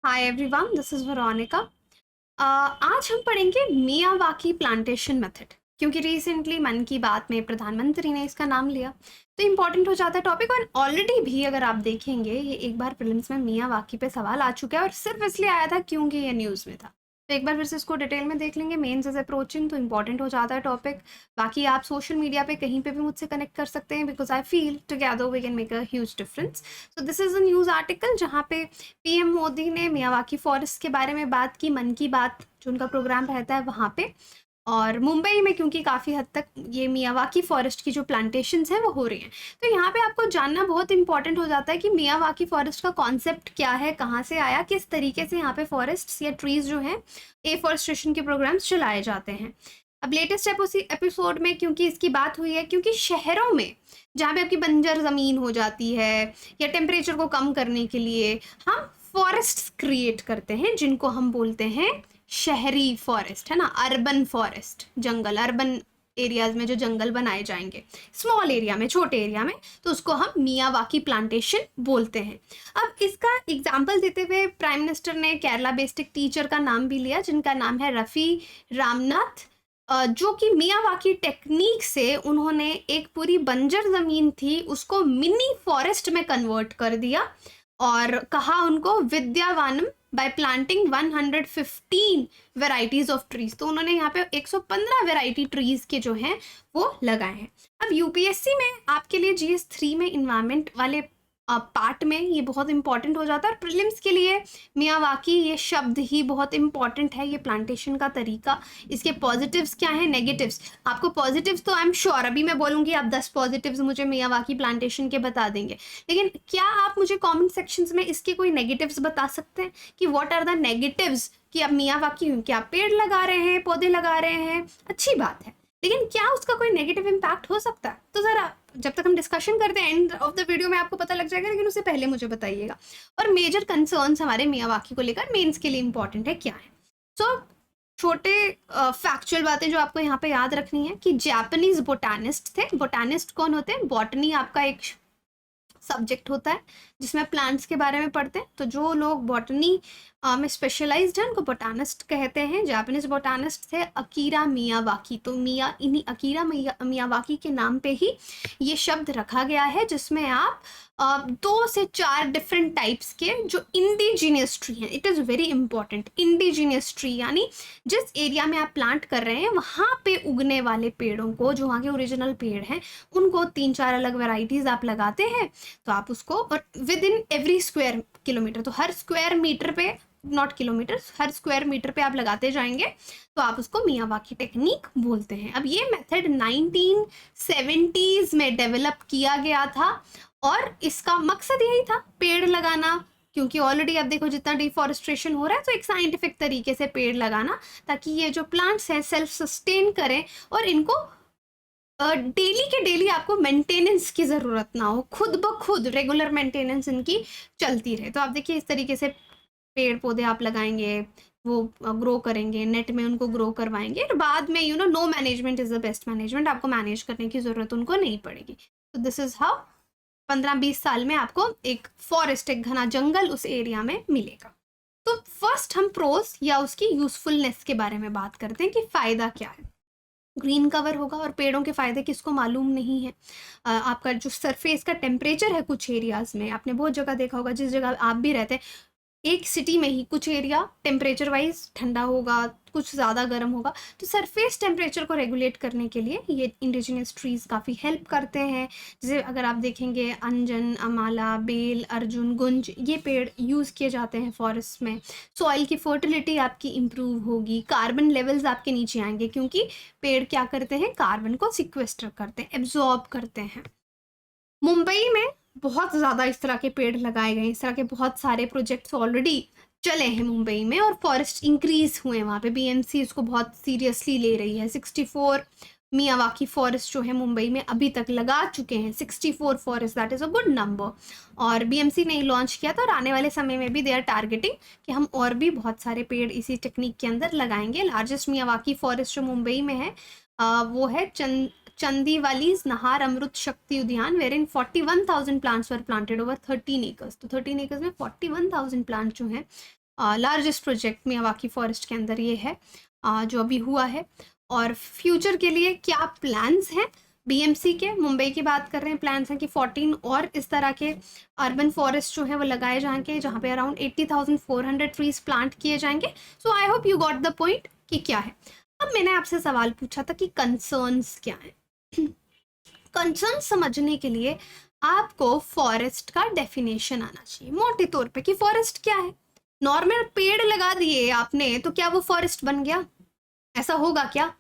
Hi everyone, this is Veronica. आज हम पढ़ेंगे मियावाकी प्लांटेशन मेथड, क्योंकि रिसेंटली मन की बात में प्रधानमंत्री ने इसका नाम लिया, तो इम्पॉर्टेंट हो जाता है टॉपिक। और ऑलरेडी भी अगर आप देखेंगे, ये एक बार प्रीलिम्स में मियावाकी पे सवाल आ चुका है और सिर्फ इसलिए आया था क्योंकि ये न्यूज़ में था। तो एक बार फिर से इसको डिटेल में देख लेंगे। मेंस इज अप्रोचिंग, तो इंपॉर्टेंट हो जाता है टॉपिक। बाकी आप सोशल मीडिया पे कहीं पे भी मुझसे कनेक्ट कर सकते हैं, because I feel together we can make a huge difference. So this is a news article जहाँ पे पीएम मोदी ने मियावाकी फॉरेस्ट के बारे में बात की, मन की बात जो उनका प्रोग्राम रहता है वहाँ पे। और मुंबई में क्योंकि काफ़ी हद तक ये मियावाकी फॉरेस्ट की जो प्लांटेशंस हैं वो हो रही हैं, तो यहाँ पे आपको जानना बहुत इंपॉर्टेंट हो जाता है कि मियावाकी फॉरेस्ट का कॉन्सेप्ट क्या है, कहाँ से आया, किस तरीके से यहाँ पे फॉरेस्ट्स या ट्रीज जो हैं एफॉरेस्ट्रेशन के प्रोग्राम्स चलाए जाते हैं। अब लेटेस्ट एपिसोड में क्योंकि इसकी बात हुई है, क्योंकि शहरों में जहाँ पे आपकी बंजर ज़मीन हो जाती है या टेम्परेचर को कम करने के लिए हम फॉरेस्ट क्रिएट करते हैं, जिनको हम बोलते हैं शहरी फॉरेस्ट, है ना, अर्बन फॉरेस्ट, जंगल, अर्बन एरियाज में जो जंगल बनाए जाएंगे स्मॉल एरिया में, छोटे एरिया में, तो उसको हम मियावाकी प्लांटेशन बोलते हैं। अब इसका एग्जाम्पल देते हुए प्राइम मिनिस्टर ने केरला बेस्ड एक टीचर का नाम भी लिया, जिनका नाम है रफ़ी रामनाथ, जो कि मियावाकी टेक्निक से उन्होंने एक पूरी बंजर ज़मीन थी उसको मिनी फॉरेस्ट में कन्वर्ट कर दिया और कहा उनको Vidyavanam by planting 115 varieties of trees. तो उन्होंने यहाँ पे 115 वेराइटी ट्रीज के जो हैं वो लगाए हैं। अब यूपीएससी में आपके लिए जीएस 3 में इन्वायरमेंट वाले पार्ट में ये बहुत इंपॉर्टेंट हो जाता है, और प्रीलिम्स के लिए मियावाकी ये शब्द ही बहुत इंपॉर्टेंट है, ये प्लांटेशन का तरीका। इसके पॉजिटिव्स क्या हैं, नेगेटिव्स। आपको पॉजिटिव्स तो आई एम श्योर अभी मैं बोलूँगी आप 10 पॉजिटिव्स मुझे मियावाकी प्लांटेशन के बता देंगे, लेकिन क्या आप मुझे कमेंट सेक्शंस में इसके कोई नेगेटिव्स बता सकते हैं कि व्हाट आर द नेगेटिव्स, कि आप मियावाकी क्या पेड़ लगा रहे हैं, पौधे लगा रहे हैं, अच्छी बात है, लेकिन क्या उसका कोई नेगेटिव इम्पैक्ट हो सकता है? तो ज़रा जब तक हम डिस्कशन करते हैं एंड ऑफ द वीडियो में आपको पता लग जाएगा, लेकिन उससे पहले मुझे बताइएगा। और मेजर कंसर्न्स हमारे मियावाकी को लेकर मेंस के लिए इंपॉर्टेंट है क्या है। सो छोटे फैक्चुअल बातें जो आपको यहाँ पे याद रखनी है कि जापानीज बोटानिस्ट थे। बोटानिस्ट कौन होते हैं? बॉटनी आपका एक सब्जेक्ट होता है जिसमें प्लांट्स के बारे में पढ़ते हैं, तो जो लोग बॉटनी में स्पेशलाइज्ड हैं उनको बोटानिस्ट कहते हैं। जापानीज बोटानिस्ट थे अकीरा मियावाकी, तो इन्हीं अकीरा मियावाकी के नाम पे ही ये शब्द रखा गया है, जिसमें आप 2 से 4 डिफरेंट टाइप्स के जो इंडिजीनियस ट्री हैं, it is very important, indigenous tree यानी जिस एरिया में आप प्लांट कर रहे हैं वहाँ पे उगने वाले पेड़ों को, जो वहाँ के ओरिजिनल पेड़ हैं, उनको 3-4 अलग वेराइटीज़ आप लगाते हैं। तो आप उसको, और within every square kilometre, तो हर स्क्वायर मीटर पे, नॉट किलोमीटर, हर स्क्वायर मीटर पे आप लगाते जाएंगे, तो आप उसको मियावाकी टेक्निक बोलते हैं। अब ये मेथड 1970s में डेवलप किया गया था और इसका मकसद यही था, पेड़ लगाना, क्योंकि ऑलरेडी आप देखो जितना डिफॉरेस्ट्रेशन हो रहा है, तो एक साइंटिफिक तरीके से पेड़ लगाना ताकि ये जो प्लांट्स हैं सेल्फ सस्टेन करें और इनको डेली के डेली आपको मेंटेनेंस की ज़रूरत ना हो, खुद ब खुद रेगुलर मेंटेनेंस इनकी चलती रहे। तो आप देखिए इस तरीके से पेड़ पौधे आप लगाएंगे, वो ग्रो करेंगे, नेट में उनको ग्रो करवाएंगे, और बाद में no management is the best management, आपको मैनेज करने की ज़रूरत उनको नहीं पड़ेगी। तो दिस इज़ हाउ 15-20 साल में आपको एक फॉरेस्ट, एक घना जंगल उस एरिया में मिलेगा। तो फर्स्ट हम प्रोस या उसकी यूजफुलनेस के बारे में बात करते हैं कि फ़ायदा क्या है। ग्रीन कवर होगा, और पेड़ों के फ़ायदे किसको मालूम नहीं है। आपका जो सरफेस का टेम्परेचर है कुछ एरियाज़ में, आपने बहुत जगह देखा होगा, जिस जगह आप भी रहते हैं, एक सिटी में ही कुछ एरिया टेम्परेचर वाइज ठंडा होगा, कुछ ज़्यादा गर्म होगा, तो सरफेस टेम्परेचर को रेगुलेट करने के लिए ये इंडिजिनियस ट्रीज़ काफ़ी हेल्प करते हैं। जैसे अगर आप देखेंगे अंजन, अमाला, बेल, अर्जुन, गुंज, ये पेड़ यूज़ किए जाते हैं फॉरेस्ट में। सॉइल की फर्टिलिटी आपकी इम्प्रूव होगी, कार्बन लेवल्स आपके नीचे आएंगे, क्योंकि पेड़ क्या करते हैं, कार्बन को सिक्वेस्टर करते हैं, एब्जॉर्ब करते हैं। मुंबई में बहुत ज़्यादा इस तरह के पेड़ लगाए गए, इस तरह के बहुत सारे प्रोजेक्ट्स ऑलरेडी चले हैं मुंबई में, और फॉरेस्ट इंक्रीज हुए हैं वहाँ पे। बीएमसी इसको बहुत सीरियसली ले रही है। 64 मियावाकी फॉरेस्ट जो है मुंबई में अभी तक लगा चुके हैं, 64 forest, that is a good number. और बीएमसी ने लॉन्च किया था, और आने वाले समय में भी दे आर टारगेटिंग कि हम और भी बहुत सारे पेड़ इसी टेक्निक के अंदर लगाएंगे। लार्जेस्ट मियावाकी फॉरेस्ट जो मुंबई में है वो है चंदीवालीज नहार Amrit Shakti Udyan, where in 41,000 plants were planted over 13 acres. तो 13 एकर्स में 41,000 प्लांट जो हैं लार्जेस्ट प्रोजेक्ट मियावाकी फॉरेस्ट के अंदर ये है जो अभी हुआ है। और फ्यूचर के लिए क्या प्लान्स हैं बीएमसी के, मुंबई की बात कर रहे हैं, प्लान्स हैं कि 14 और इस तरह के अर्बन फॉरेस्ट जो है वो लगाए जाएंगे जहाँ पे अराउंड 80,400 ट्रीज प्लांट किए जाएंगे। So I hope you got the point कि क्या है। अब मैंने आपसे सवाल पूछा था कि कंसर्न्स क्या हैं। कंसर्न समझने के लिए आपको फॉरेस्ट का डेफिनेशन आना चाहिए मोटे तौर पे कि फॉरेस्ट क्या है। नॉर्मल पेड़ लगा दिए आपने तो क्या वो फॉरेस्ट बन गया? ऐसा होगा क्या?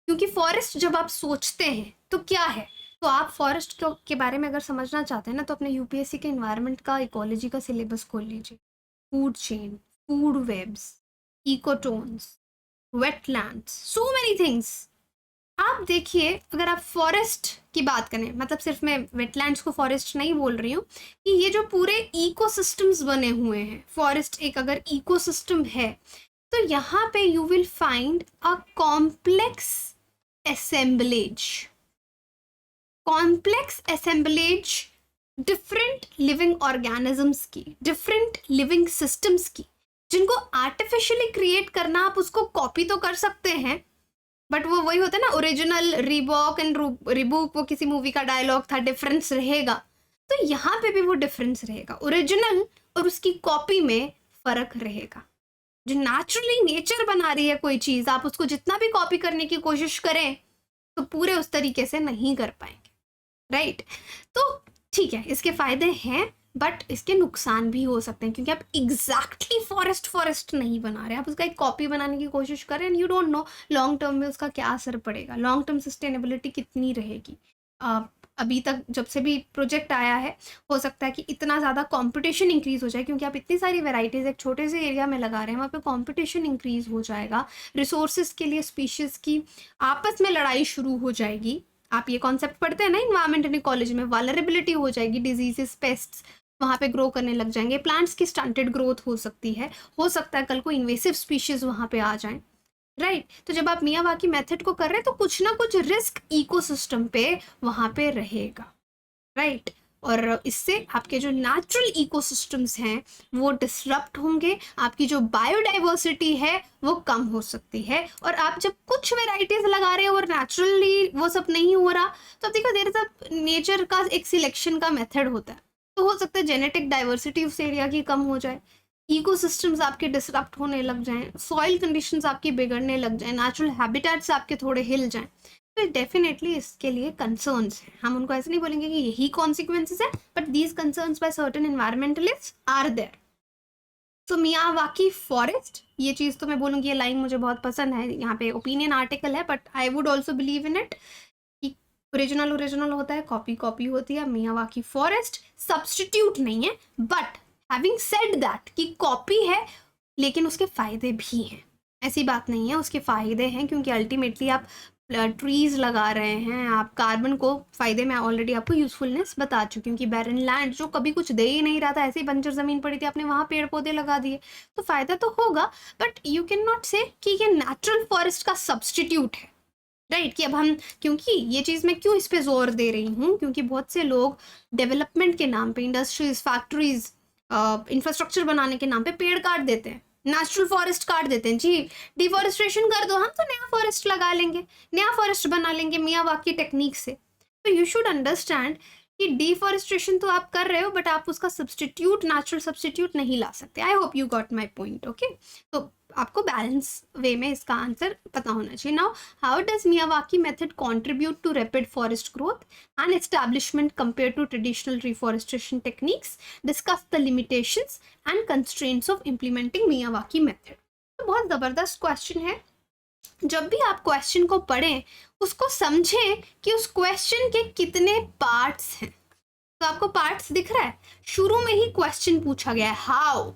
क्योंकि फॉरेस्ट जब आप सोचते हैं तो क्या है, तो आप फॉरेस्ट के बारे में अगर समझना चाहते हैं ना तो अपने यूपीएससी के एनवायरनमेंट का इकोलॉजी का सिलेबस खोल लीजिए। Food chain, food webs, ecotones, wetlands, so many things. आप देखिए अगर आप फॉरेस्ट की बात करें, मतलब सिर्फ मैं वेटलैंड्स को फॉरेस्ट नहीं बोल रही हूँ, कि ये जो पूरे इकोसिस्टम्स बने हुए हैं, फॉरेस्ट एक अगर इकोसिस्टम है तो यहाँ पे you will find a complex assemblage different living organisms की, डिफरेंट लिविंग सिस्टम्स की, जिनको आर्टिफिशियली क्रिएट करना आप उसको कॉपी तो कर सकते हैं बट वो वही होता है ना, ओरिजिनल रीबॉक एंड रिबूक, वो किसी मूवी का डायलॉग था, डिफरेंस रहेगा। तो यहाँ पे भी वो डिफरेंस रहेगा, ओरिजिनल और उसकी कॉपी में फर्क रहेगा। जो नेचुरली नेचर बना रही है कोई चीज, आप उसको जितना भी कॉपी करने की कोशिश करें तो पूरे उस तरीके से नहीं कर पाएंगे, राइट? तो ठीक है, इसके फायदे हैं बट इसके नुकसान भी हो सकते हैं, क्योंकि आप एग्जैक्टली फॉरेस्ट नहीं बना रहे, आप उसका एक कॉपी बनाने की कोशिश करें and you don't know long term में उसका क्या असर पड़ेगा, लॉन्ग टर्म सस्टेनेबिलिटी कितनी रहेगी। अभी तक जब से भी प्रोजेक्ट आया है, हो सकता है कि इतना ज़्यादा कंपटीशन इंक्रीज हो जाए, क्योंकि आप इतनी सारी वेराइटीज़ एक छोटे से एरिया में लगा रहे हैं, वहाँ पे कंपटीशन इंक्रीज हो जाएगा, रिसोर्सेज के लिए स्पीशीज़ की आपस में लड़ाई शुरू हो जाएगी। आप ये कॉन्सेप्ट पढ़ते हैं ना इन्वायरमेंट एंड इकोलॉजी में, वालरेबिलिटी हो जाएगी, डिजीजेस, पेस्ट्स वहाँ पे ग्रो करने लग जाएंगे, प्लांट्स की स्टंटेड ग्रोथ हो सकती है, हो सकता है कल को इन्वेसिव स्पीशीज वहाँ पे आ जाएं, राइट? तो जब आप मियावाकी मेथड को कर रहे हैं तो कुछ ना कुछ रिस्क इकोसिस्टम पे वहाँ पे रहेगा, राइट? और इससे आपके जो नेचुरल इकोसिस्टम्स हैं वो डिसरप्ट होंगे, आपकी जो बायोडाइवर्सिटी है वो कम हो सकती है। और आप जब कुछ वेराइटीज लगा रहे हो और नेचुरली वो सब नहीं हो रहा, तो देखो देयर इज नेचर का एक सिलेक्शन का मेथड होता है, तो हो सकता है जेनेटिक डाइवर्सिटी उस एरिया की कम हो जाए, इकोसिस्टम्स आपके डिसरप्ट होने लग जाएं, सॉइल कंडीशंस आपकी बिगड़ने लग जाएं, नेचुरल हैबिटेट्स आपके थोड़े हिल जाएं, तो डेफिनेटली इसके लिए कंसर्न्स हैं। हम उनको ऐसे नहीं बोलेंगे कि यही कॉन्सिक्वेंसेस है, but these concerns by certain environmentalist are there. So Miyawaki forest, ये चीज़ तो मैं बोलूँगी, ये लाइन मुझे बहुत पसंद है, यहाँ पे ओपिनियन आर्टिकल है but I would also believe in it कि ओरिजिनल होता है, कॉपी होती है। मियावाकी फॉरेस्ट सब्सटीट्यूट नहीं है, बट हैविंग सेड दैट कि कॉपी है लेकिन उसके फायदे भी हैं, ऐसी बात नहीं है, उसके फायदे हैं, क्योंकि अल्टीमेटली आप ट्रीज लगा रहे हैं, आप कार्बन को फायदे में ऑलरेडी आपको यूजफुलनेस बता चुकी हूँ कि बैरन लैंड जो कभी कुछ दे ही नहीं रहा था, ऐसी बंजर जमीन पड़ी थी, आपने वहाँ पेड़ पौधे लगा दिए, तो फायदा तो होगा, बट यू कैन नॉट से कि ये नेचुरल फॉरेस्ट का सब्सटीट्यूट है, राइट? कि अब हम, क्योंकि ये चीज़ मैं क्यों इस पे जोर दे रही हूँ, क्योंकि बहुत से लोग डेवलपमेंट के नाम पे, इंडस्ट्रीज, फैक्ट्रीज, इंफ्रास्ट्रक्चर बनाने के नाम पे पेड़ काट देते हैं, नेचुरल फॉरेस्ट काट देते हैं। जी डिफॉरेस्टेशन कर दो, हम तो नया फॉरेस्ट लगा लेंगे, नया फॉरेस्ट बना लेंगे मियावाकी टेक्निक से। तो यू शुड अंडरस्टैंड कि डिफॉरेस्टेशन तो आप कर रहे हो बट आप उसका सब्सटीट्यूट, नेचुरल सब्सटीट्यूट नहीं ला सकते। आई hope you got my point, okay? तो आपको बैलेंस वे में इसका आंसर पता होना चाहिए। Now how does Miyawaki method contribute to rapid forest growth and establishment compare to traditional reforestation techniques, discuss the limitations and constraints of implementing Miyawaki method. तो बहुत ज़बरदस्त क्वेश्चन है। जब भी आप क्वेश्चन को पढ़ें उसको समझें कि उस क्वेश्चन के कितने पार्ट्स हैं। तो आपको पार्ट्स दिख रहा है, शुरू में ही क्वेश्चन पूछा गया है हाउ,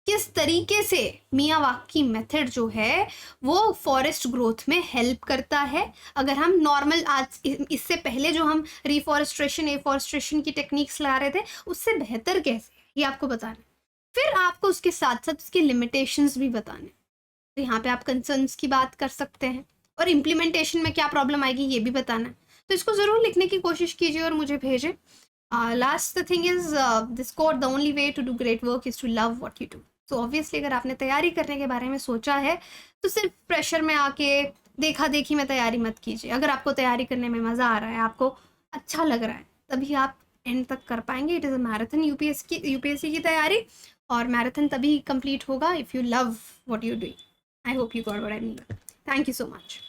किस तरीके से मियावाकी मेथड जो है वो फॉरेस्ट ग्रोथ में हेल्प करता है। अगर हम नॉर्मल, आज इससे पहले जो हम रिफॉरेस्ट्रेशन, एफॉरेस्ट्रेशन की टेक्निक्स ला रहे थे, उससे बेहतर कैसे, ये आपको बताना। फिर आपको उसके साथ साथ उसके लिमिटेशंस भी बताने। तो यहाँ पे आप कंसर्न्स की बात कर सकते हैं और इम्प्लीमेंटेशन में क्या प्रॉब्लम आएगी ये भी बताना है। तो इसको ज़रूर लिखने की कोशिश कीजिए और मुझे भेजें। Last the thing is this quote, the only way to do great work is to love what you do. तो ऑब्वियसली अगर आपने तैयारी करने के बारे में सोचा है तो सिर्फ प्रेशर में आके देखा देखी में तैयारी मत कीजिए। अगर आपको तैयारी करने में मज़ा आ रहा है, आपको अच्छा लग रहा है, तभी आप एंड तक कर पाएंगे। It is a marathon, UPSC की तैयारी, और मैराथन तभी कंप्लीट होगा if you love what you do. I hope you got what I mean. Thank you so much.